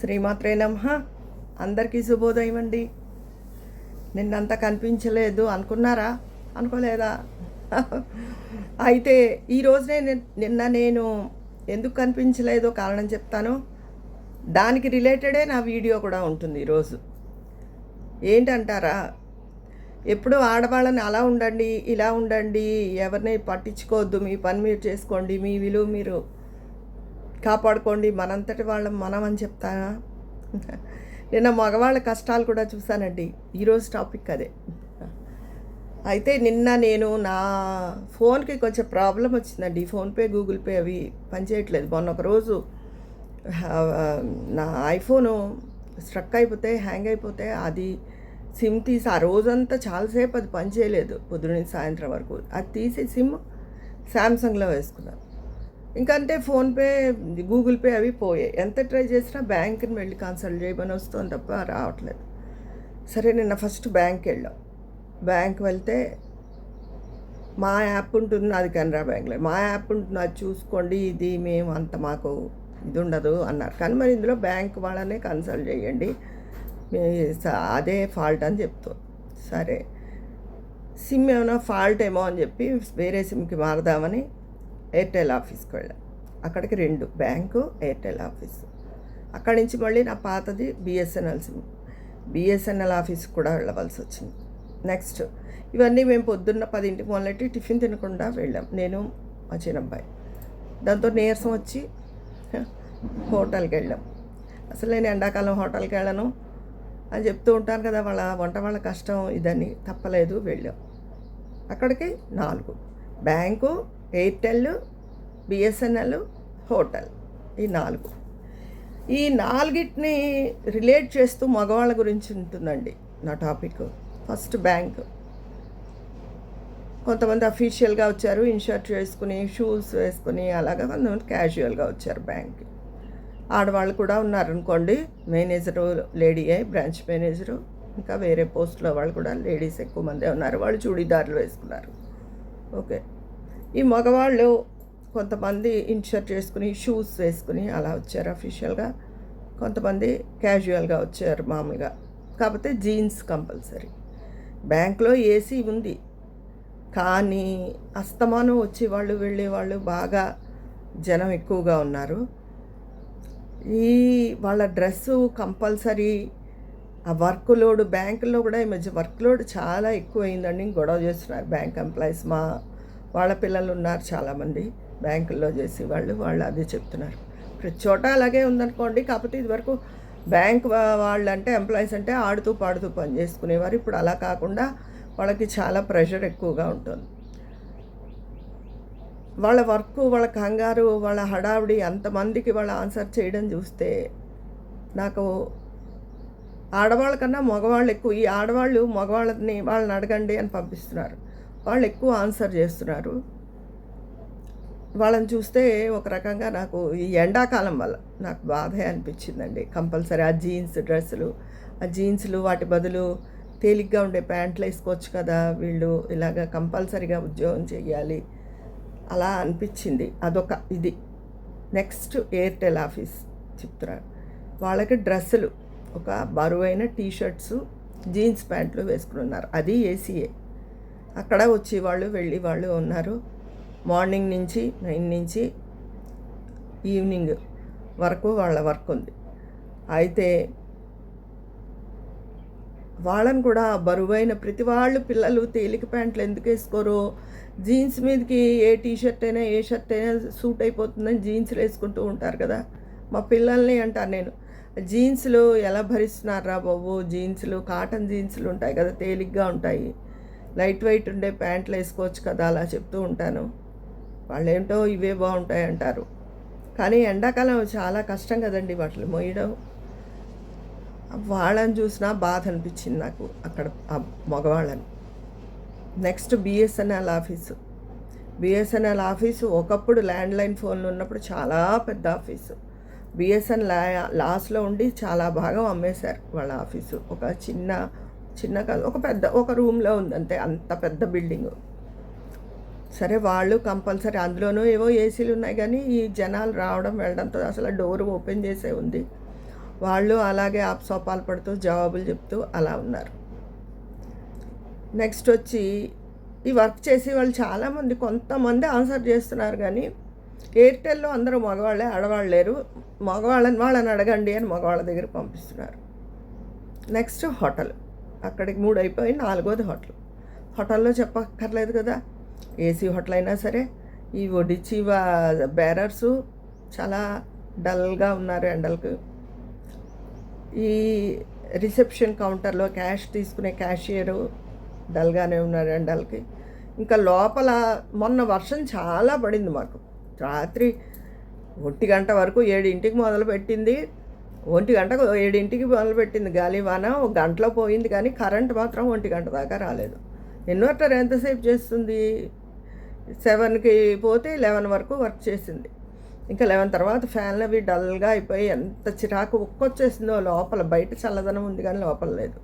శ్రీమాత్రే నమః. అందరికీ శుభోదయం అండి. నిన్నంతా కనిపించలేదు అనుకున్నారా? అనుకోలేదా? అయితే ఈరోజునే నిన్న నేను ఎందుకు కనిపించలేదో కారణం చెప్తాను. దానికి రిలేటెడే నా వీడియో కూడా ఉంటుంది ఈరోజు. ఏంటంటారా? ఎప్పుడు ఆడవాళ్ళని అలా ఉండండి, ఇలా ఉండండి, ఎవరిని పట్టించుకోవద్దు, మీ పని మీరు చేసుకోండి, మీ విలువ మీరు కాపాడుకోండి, మనంతటి వాళ్ళం మనం అని చెప్తానా? నిన్న మగవాళ్ళ కష్టాలు కూడా చూశానండి. ఈరోజు టాపిక్ అదే. అయితే నిన్న నేను నా ఫోన్కి కొంచెం ప్రాబ్లం వచ్చిందండి. ఫోన్పే, గూగుల్ పే అవి పనిచేయట్లేదు. మొన్న ఒకరోజు నా ఐఫోను స్ట్రక్ అయిపోతే, హ్యాంగ్ అయిపోతే అది సిమ్ తీసి ఆ రోజంతా చాలాసేపు అది పనిచేయలేదు, పొద్దున్న సాయంత్రం వరకు. అది తీసి సిమ్ శాంసంగ్లో వేసుకున్నాను. ఇంకంటే ఫోన్పే, గూగుల్ పే అవి పోయాయి. ఎంత ట్రై చేసినా బ్యాంక్ని వెళ్ళి కన్సల్ట్ చేయమని వస్తుంది తప్ప రావట్లేదు. సరే నిన్న ఫస్ట్ బ్యాంక్కి వెళ్ళాం. బ్యాంక్ వెళ్తే మా యాప్ ఉంటుంది, అది కెనరా బ్యాంక్లో మా యాప్ ఉంటుంది, అది చూసుకోండి, ఇది మేము అంత మాకు ఇది ఉండదు అన్నారు. కానీ మరి ఇందులో బ్యాంక్ వాళ్ళనే కన్సల్ట్ చేయండి, అదే ఫాల్ట్ అని చెప్తాం. సరే సిమ్ ఏమైనా ఫాల్ట్ ఏమో అని చెప్పి వేరే సిమ్కి మారదామని ఎయిర్టెల్ ఆఫీస్కి వెళ్ళాం. అక్కడికి 2 బ్యాంకు, ఎయిర్టెల్ ఆఫీస్. అక్కడి నుంచి మళ్ళీ నా పాతది బిఎస్ఎన్ఎల్ సిమ్, బిఎస్ఎన్ఎల్ ఆఫీస్కి కూడా వెళ్ళవలసి వచ్చింది. నెక్స్ట్ ఇవన్నీ మేము పొద్దున్న 10ంటికి మొదలెట్టి టిఫిన్ తినకుండా వెళ్ళాం, నేను మా చిన్నబ్బాయి. దాంతో నీరసం వచ్చి హోటల్కి వెళ్ళాం. అసలు నేను ఎండాకాలం హోటల్కి వెళ్ళను అని చెప్తూ ఉంటాను కదా, వాళ్ళ కష్టం ఇదని. తప్పలేదు, వెళ్ళాం. అక్కడికి 4 బ్యాంకు, ఎయిర్టెల్, బిఎస్ఎన్ఎల్, హోటల్, ఈ 4. ఈ 4టిని రిలేట్ చేస్తూ మగవాళ్ళ గురించి ఉంటుందండి నా టాపిక్. First bank. కొంతమంది అఫీషియల్గా వచ్చారు, ఇన్షర్ట్ వేసుకుని, షూస్ వేసుకుని, అలాగా కొంతమంది క్యాజువల్గా వచ్చారు బ్యాంక్కి. ఆడవాళ్ళు కూడా ఉన్నారనుకోండి, మేనేజరు లేడీయే, బ్రాంచ్ మేనేజరు, ఇంకా వేరే పోస్ట్లో వాళ్ళు కూడా లేడీస్ ఎక్కువ మందే ఉన్నారు. వాళ్ళు చూడీదారులు వేసుకున్నారు. ఓకే. ఈ మగవాళ్ళు కొంతమంది ఇన్షర్ట్ వేసుకుని, షూస్ వేసుకుని అలా వచ్చారు అఫీషియల్గా. కొంతమంది క్యాజువల్గా వచ్చారు మామూలుగా. కాకపోతే జీన్స్ కంపల్సరీ. బ్యాంక్లో ఏసీ ఉంది, కానీ అస్తమానం వచ్చి వాళ్ళు వెళ్ళేవాళ్ళు బాగా జనం ఎక్కువగా ఉన్నారు. ఈ వాళ్ళ డ్రెస్సు కంపల్సరీ. ఆ వర్క్ లోడ్ బ్యాంకుల్లో కూడా ఈ మధ్య వర్క్ లోడ్ చాలా ఎక్కువైందండి. గొడవ చేస్తున్నారు బ్యాంక్ ఎంప్లాయీస్. వాళ్ళ పిల్లలు ఉన్నారు చాలామంది బ్యాంకుల్లో చేసి వాళ్ళు అదే చెప్తున్నారు. ప్రతి చోట అలాగే ఉందనుకోండి. కాకపోతే ఇదివరకు బ్యాంక్ వాళ్ళు అంటే ఎంప్లాయీస్ అంటే ఆడుతూ పాడుతూ పని చేసుకునేవారు. ఇప్పుడు అలా కాకుండా వాళ్ళకి చాలా ప్రెషర్ ఎక్కువగా ఉంటుంది. వాళ్ళ వర్క్, వాళ్ళ కంగారు, వాళ్ళ హడావిడి, అంతమందికి వాళ్ళ ఆన్సర్ చేయడం చూస్తే నాకు ఆడవాళ్ళ కన్నా మగవాళ్ళు ఎక్కువ. ఈ ఆడవాళ్ళు వాళ్ళని అడగండి అని పంపిస్తున్నారు, వాళ్ళు ఎక్కువ ఆన్సర్ చేస్తున్నారు. వాళ్ళని చూస్తే ఒక రకంగా నాకు ఈ ఎండాకాలం వల్ల నాకు బాధే అనిపించిందండి. కంపల్సరీ ఆ జీన్స్ డ్రెస్సులు, ఆ జీన్స్లు, వాటి బదులు తేలిగ్గా ఉండే ప్యాంట్లు వేసుకోవచ్చు కదా వీళ్ళు. ఇలాగ కంపల్సరీగా ఉద్యోగం చేయాలి అలా అనిపించింది. అదొక ఇది. నెక్స్ట్ ఎయిర్టెల్ ఆఫీస్ చెప్తున్నారు. వాళ్ళకి డ్రెస్సులు ఒక బరువైన టీషర్ట్స్, జీన్స్ ప్యాంట్లు వేసుకుని ఉన్నారు. అది ఏసీఏ. అక్కడ వచ్చి వాళ్ళు వెళ్ళి వాళ్ళు ఉన్నారు. మార్నింగ్ నుంచి 9 నుంచి ఈవినింగ్ వరకు వాళ్ళ వర్క్ ఉంది. అయితే వాళ్ళని కూడా బరువైన ప్రతి వాళ్ళు పిల్లలు తేలిక ప్యాంట్లు ఎందుకు వేసుకోరో, జీన్స్ మీదకి ఏ టీషర్ట్ అయినా ఏ షర్ట్ అయినా సూట్ అయిపోతుందని జీన్స్లు వేసుకుంటూ ఉంటారు కదా. మా పిల్లల్ని అంటాను నేను, జీన్స్లు ఎలా భరిస్తున్నారా బాబు, జీన్స్లు కాటన్ జీన్స్లు ఉంటాయి కదా, తేలిగ్గా ఉంటాయి, లైట్ వెయిట్ ఉండే ప్యాంట్లు వేసుకోవచ్చు కదా, అలా చెప్తూ ఉంటాను. వాళ్ళు ఏంటో ఇవే బాగుంటాయి అంటారు. కానీ ఎండాకాలం చాలా కష్టం కదండి వాటిని మోయడం. వాళ్ళని చూసినా బాధ అనిపించింది నాకు అక్కడ ఆ మగవాళ్ళని. Next BSNL office. BSNL office ఒకప్పుడు ల్యాండ్లైన్ ఫోన్లు ఉన్నప్పుడు చాలా పెద్ద ఆఫీసు. బిఎస్ఎన్ఎల్ లాస్లో ఉండి చాలా భాగం అమ్మేశారు వాళ్ళ ఆఫీసు. ఒక చిన్న కాదు, ఒక రూమ్లో ఉంది అంతే, అంత పెద్ద బిల్డింగు. సరే వాళ్ళు కంపల్సరీ, అందులోనూ ఏవో ఏసీలు ఉన్నాయి, కానీ ఈ జనాలు రావడం వెళ్ళడంతో అసలు డోర్ ఓపెన్ చేసే ఉంది. వాళ్ళు అలాగే ఆపసోపాలు పడుతూ జవాబులు చెప్తూ అలా ఉన్నారు. నెక్స్ట్ వచ్చి ఈ వర్క్ చేసి వాళ్ళు చాలామంది కొంతమంది ఆన్సర్ చేస్తున్నారు, కానీ ఎయిర్టెల్లో అందరూ మగవాళ్ళే, ఆడవాళ్ళు లేరు. వాళ్ళని అడగండి అని మగవాళ్ళ దగ్గర పంపిస్తున్నారు. నెక్స్ట్ హోటల్, అక్కడికి 3 అయిపోయి 4వది హోటల్. హోటల్లో చెప్పక్కర్లేదు కదా, ఏసీ హోటల్ అయినా సరే ఈ వడ్డిచ్చి బేరర్సు చాలా డల్గా ఉన్నారు ఎండలకు. ఈ రిసెప్షన్ కౌంటర్లో క్యాష్ తీసుకునే క్యాషియరు డల్గానే ఉన్నారు ఎండలకి. ఇంకా లోపల మొన్న వర్షం చాలా పడింది మాకు. రాత్రి 1 గంట వరకు 7ంటికి మొదలుపెట్టింది. 1 గంటకు 7ంటికి మొదలుపెట్టింది గాలివాన. 1 గంటలో పోయింది, కానీ కరెంట్ మాత్రం 1 గంట దాకా రాలేదు. ఇన్వర్టర్ ఎంతసేపు చేస్తుంది? 7కి పోతే 11 వరకు వర్క్ చేసింది. ఇంకా 11 తర్వాత ఫ్యాన్లు అవి డల్గా అయిపోయి ఎంత చిరాకు ఉక్కొచ్చేసిందో లోపల. బయట చల్లదనం ఉంది కానీ లోపల లేదు.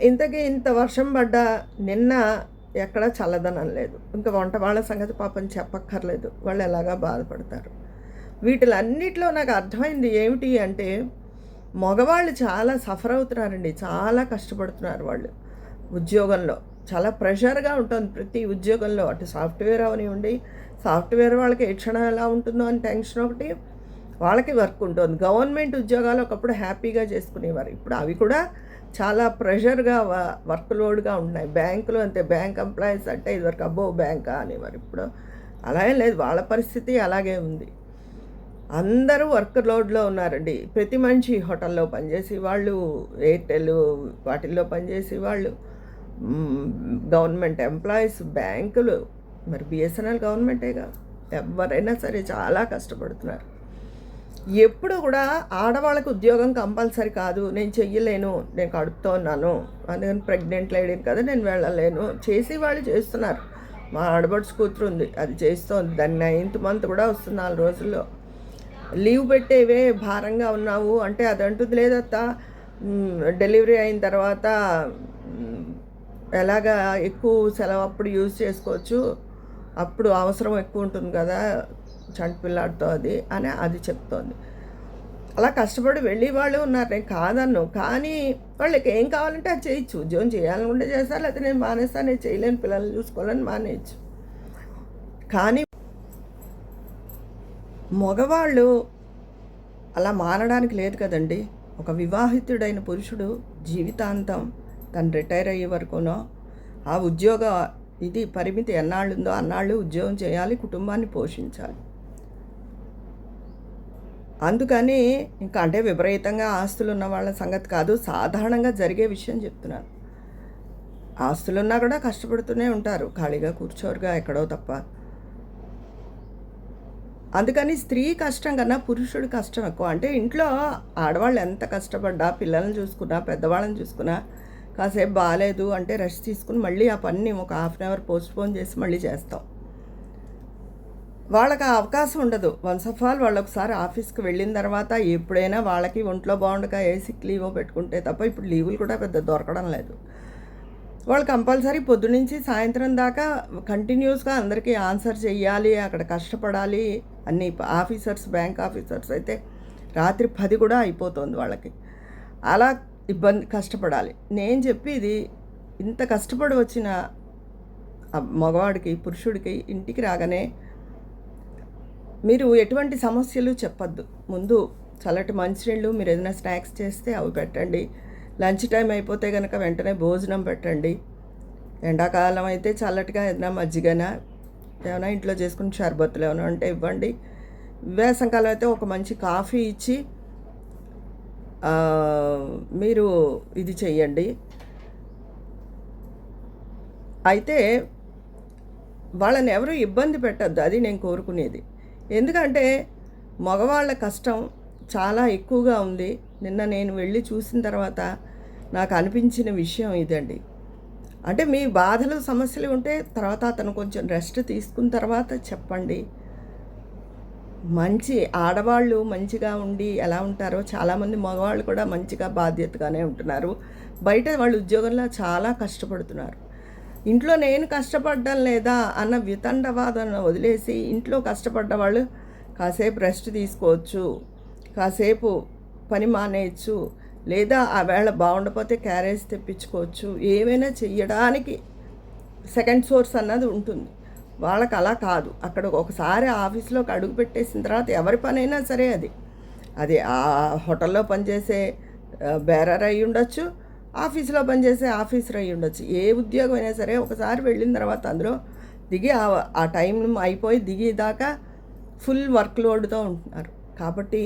ఇంతకీ ఇంత వర్షం పడ్డా నిన్న ఎక్కడ చల్లదనం లేదు. ఇంకా వంట వాళ్ళ సంగతి పాపం చెప్పక్కర్లేదు, వాళ్ళు ఎలాగా బాధపడతారు. వీటిలన్నిటిలో నాకు అర్థమైంది ఏమిటి అంటే, మగవాళ్ళు చాలా సఫర్ అవుతున్నారండి, చాలా కష్టపడుతున్నారు. వాళ్ళు ఉద్యోగంలో చాలా ప్రెషర్గా ఉంటుంది ప్రతి ఉద్యోగంలో. అటు సాఫ్ట్వేర్ అవనివ్వండి, సాఫ్ట్వేర్ వాళ్ళకి ఏ క్షణం ఎలా ఉంటుందో అని టెన్షన్ ఒకటి, వాళ్ళకి వర్క్ ఉంటుంది. గవర్నమెంట్ ఉద్యోగాలు ఒకప్పుడు హ్యాపీగా చేసుకునేవారు, ఇప్పుడు అవి కూడా చాలా ప్రెషర్గా వర్క్ లోడ్గా ఉన్నాయి. బ్యాంకులు అంతే, బ్యాంక్ ఎంప్లాయీస్ అంటే ఇదివరకు అబ్బో బ్యాంకా అనేవారు, ఇప్పుడు అలా ఏం లేదు, వాళ్ళ పరిస్థితి అలాగే ఉంది. అందరూ వర్క్ లోడ్లో ఉన్నారండి. ప్రతి మనిషి హోటల్లో పనిచేసి వాళ్ళు, ఎయిర్టెల్ వాటిల్లో పనిచేసి వాళ్ళు, గవర్నమెంట్ ఎంప్లాయీస్, బ్యాంకులు, మరి బిఎస్ఎన్ఎల్ గవర్నమెంటేగా. ఎవరైనా సరే చాలా కష్టపడుతున్నారు. ఎప్పుడు కూడా ఆడవాళ్ళకి ఉద్యోగం కంపల్సరీ కాదు, నేను చెయ్యలేను, నేను కడుపుతో ఉన్నాను, అందుకని ప్రెగ్నెంట్ లేడీని కదా నేను వెళ్ళలేను, చేసి వాళ్ళు చేస్తున్నారు. మా ఆడబడుచు కూతురు ఉంది, అది చేస్తోంది. దాన్ని 9th మంత్ కూడా వస్తుంది 4 రోజుల్లో. లీవ్ పెట్టేవే భారంగా ఉన్నావు అంటే అది అంటుంది, లేదత్త డెలివరీ అయిన తర్వాత ఎలాగా ఎక్కువ సెలవు అప్పుడు యూజ్ చేసుకోవచ్చు, అప్పుడు అవసరం ఎక్కువ ఉంటుంది కదా చంటి పిల్లాడితో అది అని అది చెప్తోంది. అలా కష్టపడి వెళ్ళి వాళ్ళు ఉన్నారు, నేను కాదన్ను. కానీ వాళ్ళకి ఏం కావాలంటే అది చేయొచ్చు. ఉద్యోగం చేయాలనుకుంటే చేస్తారు, లేకపోతే నేను మానేస్తాను, నేను చేయలేను, పిల్లల్ని చూసుకోవాలని మానేయచ్చు. కానీ మగవాళ్ళు అలా మారడానికి లేదు కదండి. ఒక వివాహితుడైన పురుషుడు జీవితాంతం తను రిటైర్ అయ్యే వరకునో ఆ ఉద్యోగ ఇది పరిమితి ఎన్నాళ్ళు ఉందో అన్నాళ్ళు ఉద్యోగం చేయాలి, కుటుంబాన్ని పోషించాలి. అందుకని ఇంకా అంటే విపరీతంగా ఆస్తులు ఉన్న వాళ్ళ సంగతి కాదు, సాధారణంగా జరిగే విషయం చెప్తున్నాను. ఆస్తులున్నా కూడా కష్టపడుతూనే ఉంటారు, ఖాళీగా కూర్చోరుగా ఎక్కడో తప్ప. అందుకని స్త్రీ కష్టం కన్నా పురుషుడి కష్టం ఎక్కువ. అంటే ఇంట్లో ఆడవాళ్ళు ఎంత కష్టపడ్డా, పిల్లల్ని చూసుకున్నా, పెద్దవాళ్ళని చూసుకున్నా, కాసేపు బాగాలేదు అంటే రెస్ట్ తీసుకుని మళ్ళీ ఆ పని ఒక 1/2 అవర్ పోస్ట్పోన్ చేసి మళ్ళీ చేస్తాం. వాళ్ళకి ఆ అవకాశం ఉండదు. వన్స్ ఆఫ్ ఆల్ వాళ్ళు ఒకసారి ఆఫీస్కి వెళ్ళిన తర్వాత ఎప్పుడైనా వాళ్ళకి ఒంట్లో బాగుండక ఏ సిక్ లీవో పెట్టుకుంటే తప్ప, ఇప్పుడు లీవులు కూడా పెద్ద దొరకడం లేదు. వాళ్ళు కంపల్సరీ పొద్దునుంచి సాయంత్రం దాకా కంటిన్యూస్గా అందరికీ ఆన్సర్ చెయ్యాలి, అక్కడ కష్టపడాలి. అన్ని ఆఫీసర్స్, బ్యాంక్ ఆఫీసర్స్ అయితే రాత్రి 10 కూడా అయిపోతుంది వాళ్ళకి. అలా కష్టపడాలి. నేను చెప్పేది, ఇంత కష్టపడి వచ్చిన మగవాడికి, పురుషుడికి ఇంటికి రాగానే మీరు ఎటువంటి సమస్యలు చెప్పద్దు. ముందు చల్లటి మంచినీళ్ళు, మీరు ఏదైనా స్నాక్స్ చేస్తే అవి పెట్టండి. లంచ్ టైం అయిపోతే కనుక వెంటనే భోజనం పెట్టండి. ఎండాకాలం అయితే చల్లటిగా ఏదైనా మజ్జిగన ఏమైనా ఇంట్లో చేసుకుని షర్బత్తులు ఏమైనా ఉంటే ఇవ్వండి. వేసవికాలం అయితే ఒక మంచి కాఫీ ఇచ్చి మీరు ఇది చెయ్యండి. అయితే వాళ్ళని ఎవరు ఇబ్బంది పెట్టద్దు, అది నేను కోరుకునేది. ఎందుకంటే మగవాళ్ళ కష్టం చాలా ఎక్కువగా ఉంది. నిన్న నేను వెళ్ళి చూసిన తర్వాత నాకు అనిపించిన విషయం ఇదండి. అంటే మీ బాధలు, సమస్యలు ఉంటే తర్వాత అతను కొంచెం రెస్ట్ తీసుకున్న తర్వాత చెప్పండి. మంచి ఆడవాళ్ళు మంచిగా ఉండి ఎలా ఉంటారో చాలామంది మగవాళ్ళు కూడా మంచిగా బాధ్యతగానే ఉంటున్నారు. బయట వాళ్ళు ఉద్యోగంలో చాలా కష్టపడుతున్నారు. ఇంట్లో నేను కష్టపడడం లేదా అన్న వితండవాదన వదిలేసి ఇంట్లో కష్టపడ్డ వాళ్ళు కాసేపు రెస్ట్ తీసుకోవచ్చు, కాసేపు పని మానేయచ్చు, లేదా ఆ వేళ బాగుండకపోతే క్యారేజ్ తెప్పించుకోవచ్చు, ఏమైనా చెయ్యడానికి సెకండ్ సోర్స్ అన్నది ఉంటుంది. వాళ్ళకి అలా కాదు. అక్కడ ఒకసారి ఆఫీస్లోకి అడుగు పెట్టేసిన తర్వాత ఎవరి పనైనా సరే అది ఆ హోటల్లో పనిచేసే బేరర్ అయి ఉండొచ్చు, ఆఫీస్లో పనిచేసే ఆఫీసర్ అయి ఉండొచ్చు. ఏ ఉద్యోగం అయినా సరే ఒకసారి వెళ్ళిన తర్వాత అందులో దిగి ఆ టైం అయిపోయి దిగేదాకా ఫుల్ వర్క్ లోడ్తో ఉంటున్నారు. కాబట్టి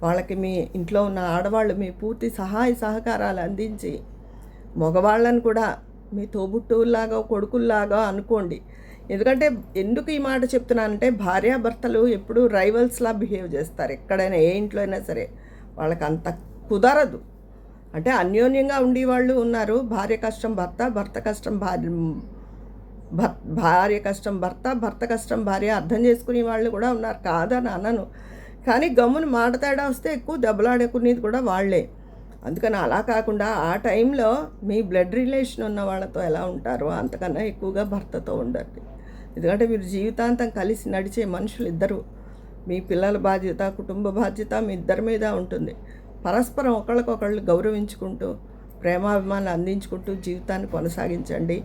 వాళ్ళకి మీ ఇంట్లో ఉన్న ఆడవాళ్ళు మీ పూర్తి సహాయ సహకారాలు అందించి మగవాళ్ళని కూడా మీ తోబుట్టువుల్లాగా కొడుకుల్లాగా అనుకోండి. ఎందుకంటే ఎందుకు ఈ మాట చెప్తున్నానంటే భార్యాభర్తలు ఎప్పుడూ రైవల్స్లా బిహేవ్ చేస్తారు. ఎక్కడైనా ఏ ఇంట్లో అయినా సరే వాళ్ళకి అంత కుదరదు. అంటే అన్యోన్యంగా ఉండేవాళ్ళు ఉన్నారు. భార్య కష్టం భర్త, భర్త కష్టం భార్య కష్టం భర్త, భర్త కష్టం భార్య అర్థం చేసుకునే వాళ్ళు కూడా ఉన్నారు, కాదని అనను. కానీ గమ్మున మాట తేడా వస్తే ఎక్కువ దెబ్బలాడుకునేది కూడా వాళ్ళే. అందుకని అలా కాకుండా ఆ టైంలో మీ బ్లడ్ రిలేషన్ ఉన్న వాళ్ళతో ఎలా ఉంటారో అంతకన్నా ఎక్కువగా భర్తతో ఉండండి. ఎందుకంటే మీరు జీవితాంతం కలిసి నడిచే మనుషులు ఇద్దరు. మీ పిల్లల బాధ్యత, కుటుంబ బాధ్యత మీ ఇద్దరి మీద ఉంటుంది. పరస్పరం ఒకళ్ళకొకళ్ళు గౌరవించుకుంటూ ప్రేమాభిమానాలు అందించుకుంటూ జీవితాన్ని కొనసాగించండి.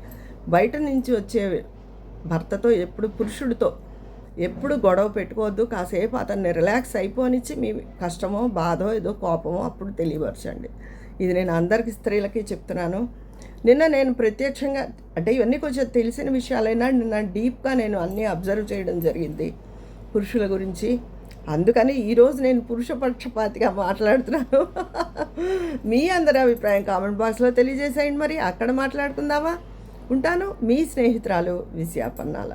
బయట నుంచి వచ్చే భర్తతో పురుషుడితో ఎప్పుడు గొడవ పెట్టుకోవద్దు. కాసేపు అతన్ని రిలాక్స్ అయిపోనిచ్చి మీ కష్టమో బాధో ఏదో కోపమో అప్పుడు తెలియపరచండి. ఇది నేను అందరికీ స్త్రీలకి చెప్తున్నాను. నిన్న నేను ప్రత్యక్షంగా అంటే ఇవన్నీ కొంచెం తెలిసిన విషయాలైనా నిన్న డీప్గా నేను అన్నీ అబ్జర్వ్ చేయడం జరిగింది పురుషుల గురించి. అందుకని ఈరోజు నేను పురుష పక్షపాతిగా మాట్లాడుతున్నాను. మీ అందరి అభిప్రాయం కామెంట్ బాక్స్లో తెలియజేసేయండి. మరి అక్కడ మాట్లాడుకుందామా? ఉంటాను. మీ స్నేహితురాలు విజయ పన్నాల.